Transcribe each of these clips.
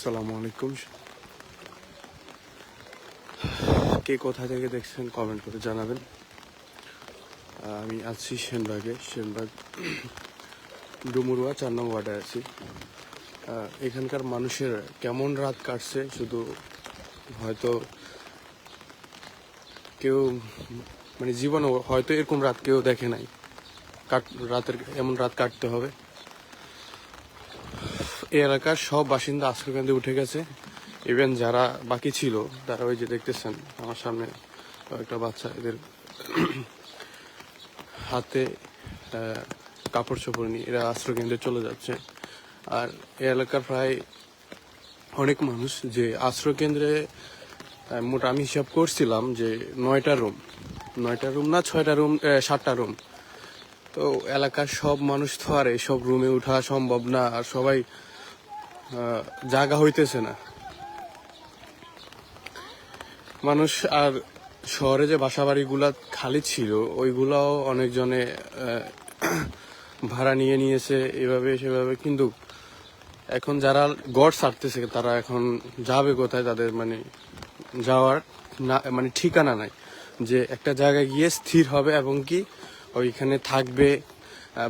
আসসালামু আলাইকুম। কে কোথা থেকে দেখছেন কমেন্ট করে জানাবেন। আমি আছি সেনবাগ ডুমুরুয়া 4 নং ওয়ার্ডে আছি। এখানকার মানুষের কেমন রাত কাটছে শুধু হয়তো কেউ মানে জীবনে হয়তো এরকম রাত কেউ দেখে নাই। রাতের এমন রাত কাটতে হবে। এই এলাকার সব বাসিন্দা আশ্রয়কেন্দ্রে উঠে গেছে। ইভেন যারা বাকি ছিল তারা ওই যে দেখতেছেন আমার সামনে একটা বাচ্চা, এদের হাতে কাপড় চোপড় নিয়ে এরা আশ্রয়কেন্দ্রে চলে যাচ্ছে। আর এই এলাকার প্রায় অনেক মানুষ যে আশ্রয়কেন্দ্রে মোট আমি হিসাব করছিলাম যে 9টা রুম না 6টা রুম 7টা রুম। তো এলাকার সব মানুষ তো আর এইসব রুমে ওঠা সম্ভব না, আর সবাই জায়গা হইতেছে না মানুষ। আর শহরে যে বাসা বাড়িগুলা খালি ছিল ওইগুলাও অনেকজনে ভাড়া নিয়েছে এভাবে সেভাবে। কিন্তু এখন যারা গড় ছাড়তেছে তারা এখন যাবে কোথায়? তাদের মানে যাওয়ার না মানে ঠিকানা নাই যে একটা জায়গায় গিয়ে স্থির হবে এবং কি ওইখানে থাকবে,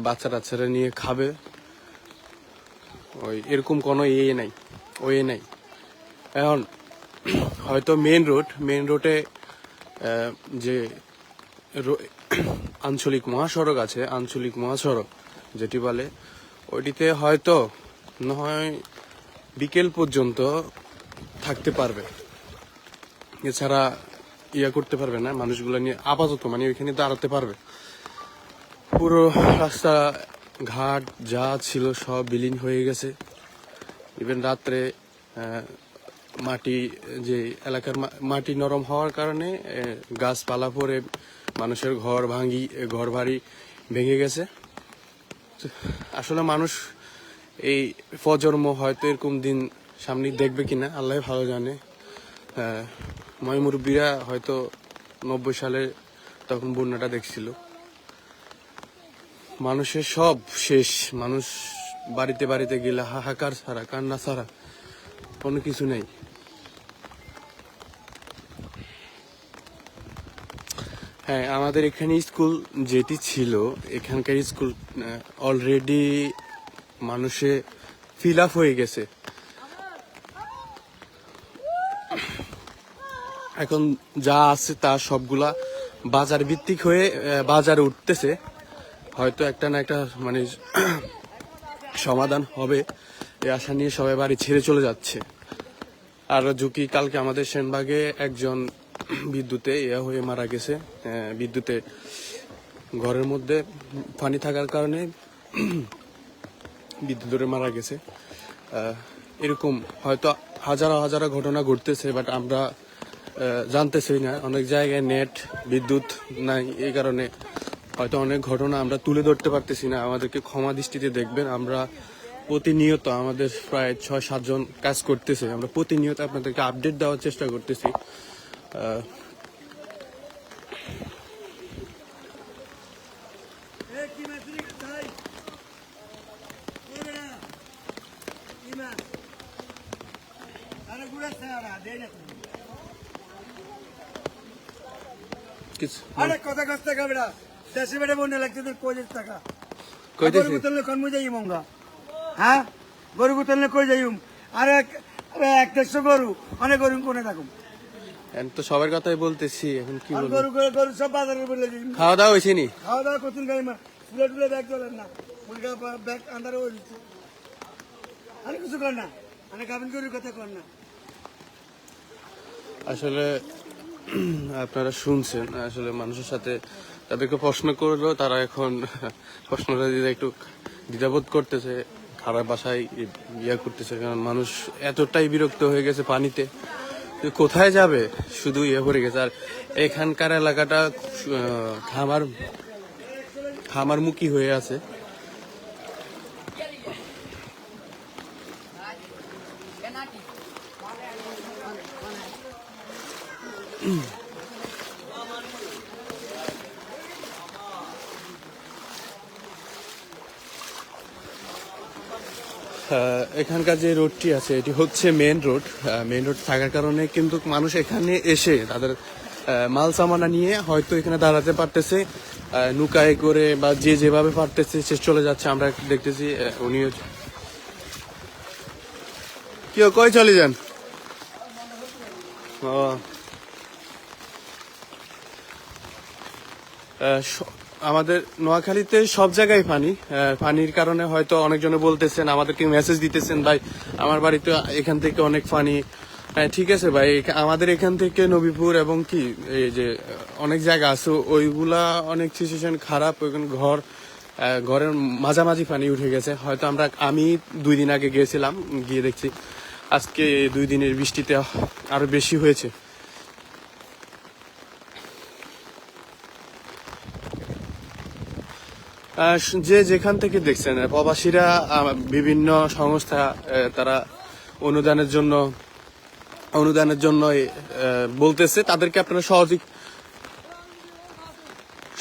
বাচ্চা টাচ্চারা নিয়ে খাবে। ওই এরকম কোনো ওয়ে নাই। এখন হয়তো মেন রোডে যে আঞ্চলিক মহাসড়ক যেটি বলে, ওইটিতে হয়তো নয় বিকেল পর্যন্ত থাকতে পারবে, এছাড়া করতে পারবে না। মানুষগুলো নিয়ে আপাতত মানে ওইখানে দাঁড়াতে পারবে। পুরো রাস্তা ঘাট যা ছিল সব বিলীন হয়ে গেছে। ইভেন রাত্রে মাটি যে এলাকার মাটি নরম হওয়ার কারণে গাছপালা পরে মানুষের ঘর বাড়ি ভেঙে গেছে। আসলে মানুষ এই প্রজন্ম হয়তো এরকম দিন সামনে দেখবে কিনা আল্লাহ ভালো জানে। মুরব্বীরা হয়তো 90 সালে তখন বন্যাটা দেখছিল। মানুষের সব শেষ। মানুষ বাড়িতে গেলে হাহাকার ছাড়া, কান্না ছাড়া কোনো কিছু নেই। হ্যাঁ, আমাদের এখানে স্কুল যেটি ছিল, এখানকার স্কুল অলরেডি মানুষে ফিল আপ হয়ে গেছে। এখন যা আছে তা সবগুলা বাজার ভিত্তিক হয়ে বাজারে উঠতেছে। হয়তো একটা না একটা মানে সমাধান হবে, এই আশা নিয়ে সবাই বাড়ি ছেড়ে চলে যাচ্ছে। আর ঝুঁকি কালকে আমাদের সেনবাগে একজন বিদ্যুতে হয়ে মারা গেছে। বিদ্যুতে ঘরের মধ্যে পানি থাকার কারণে বিদ্যুৎ মারা গেছে। এরকম হয়তো হাজারো ঘটনা ঘটতেছে, বাট আমরা জানতেছি না। অনেক জায়গায় নেট বিদ্যুৎ নাই, এই কারণে হয়তো অনেক ঘটনা আমরা তুলে ধরতে পারতেছি না। আমাদেরকে ক্ষমা দৃষ্টিতে দেখবেন। আমরা প্রতিনিয়ত আমাদের প্রায় 6-7 জন কাজ করতেছে। আমরা প্রতিনিয়ত আপনাদেরকে আপডেট দেওয়ার চেষ্টা করতেছি। কথা কষ্ট কাবড়া দেশে বেড়ে বন্যা লাগছে তোর কইলের টাকা গরু গুতলে কোন মুজাই মঙ্গা। হ্যাঁ, গরু গুতলে কই যাইম। আর 100 গরু অনেক গরু কোনে থাকুম। এখন তো সবার কথাই বলতেছি, এখন কি বলবো? গরু সব বাজারে বলে যাই। খাওয়া দাওয়া হয়েছে নি? খাওয়া দাওয়া করতেন গাই মা ফুলে ব্যাগ চলেন না, মুরগা ব্যাগ আন্দারে হয়ে দিচ্ছে। আর কিছু কর না, অনেক গাভিন গরুর কথা কর না। আসলে আপনারা শুনছেন, আসলে মানুষের সাথে তাদেরকে প্রশ্ন করলেও তারা এখন প্রশ্নটা দিতে একটু দ্বিধাবোধ করতেছে, খারাপ ভাষায় করতেছে। কারণ মানুষ এতটাই বিরক্ত হয়ে গেছে পানিতে, কোথায় যাবে শুধু ভরে গেছে। আর এখানকার এলাকাটা খামার মুখী হয়ে আছে। এখানকার যে রোডটি আছে এটি হচ্ছে মেন রোড। মেন রোড থাকার কারণে কিন্তু মানুষ এখানে এসে তাদের মাল সামানা নিয়ে হয়তো এখানে দাঁড়াতে পারতেছে, নৌকায় করে বা যে যেভাবে পারতেছে সে চলে যাচ্ছে। আমরা দেখতেছি উনিও কেউ কই চলে যান। ও আমাদের নোয়াখালীতে সব জায়গায় পানি। পানির কারণে হয়তো অনেকজনে বলতেছেন, আমাদেরকে মেসেজ দিতেছেন, ভাই আমার বাড়িতে এখান থেকে অনেক পানি। ঠিক আছে ভাই, আমাদের এখান থেকে নবীপুর এবং কি এই যে অনেক জায়গা আছে ওইগুলা অনেক সিচুয়েশন খারাপ। ওইখানে ঘরের মাঝামাঝি পানি উঠে গেছে। হয়তো আমি 2 দিন আগে গিয়েছিলাম, গিয়ে দেখছি আজকে 2 দিনের বৃষ্টিতে আরো বেশি হয়েছে। যে যেখান থেকে দেখছেন প্রবাসীরা বিভিন্ন সংস্থা তারা অনুদানের জন্য বলতেছে, তাদেরকে আপনারা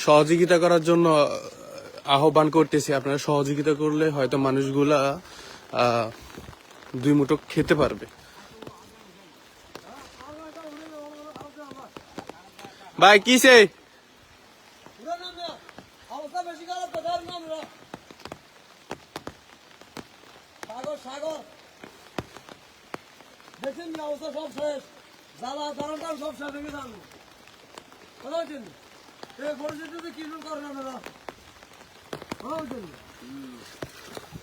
সহযোগিতা করার জন্য আহ্বান করতেছি। আপনারা সহযোগিতা করলে হয়তো মানুষগুলা 2 মুঠো খেতে পারবে। ভাই কিসে অবস্থা বেশি খারাপ তো ধর নাম রে সাগর দেখছেন কি অবস্থা, সব শেষ, জ্বালা জ্বালাটা সব শেষ হয়ে গেছে। কথা বলছেন এই পরিস্থিতিতে কি করেন আপনারা? কথা বলছেন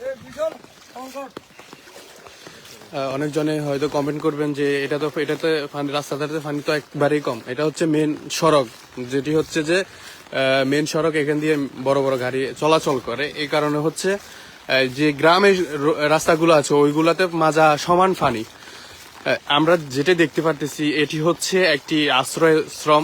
এই বিশাল সংকট। অনেকজনে হয়তো কমেন্ট করবেন যে এটাতে পানি, রাস্তাঘাটে পানি তো একবারেই কম। এটা হচ্ছে মেন সড়ক, যেটি হচ্ছে যে মেন সড়ক, এখান দিয়ে বড় বড় গাড়ি চলাচল করে। এই কারণে হচ্ছে যে গ্রামের রাস্তাগুলো আছে ওইগুলাতে মাজা সমান পানি। আমরা যেটা দেখতে পারতেছি এটি হচ্ছে একটি আশ্রয়শ্রম,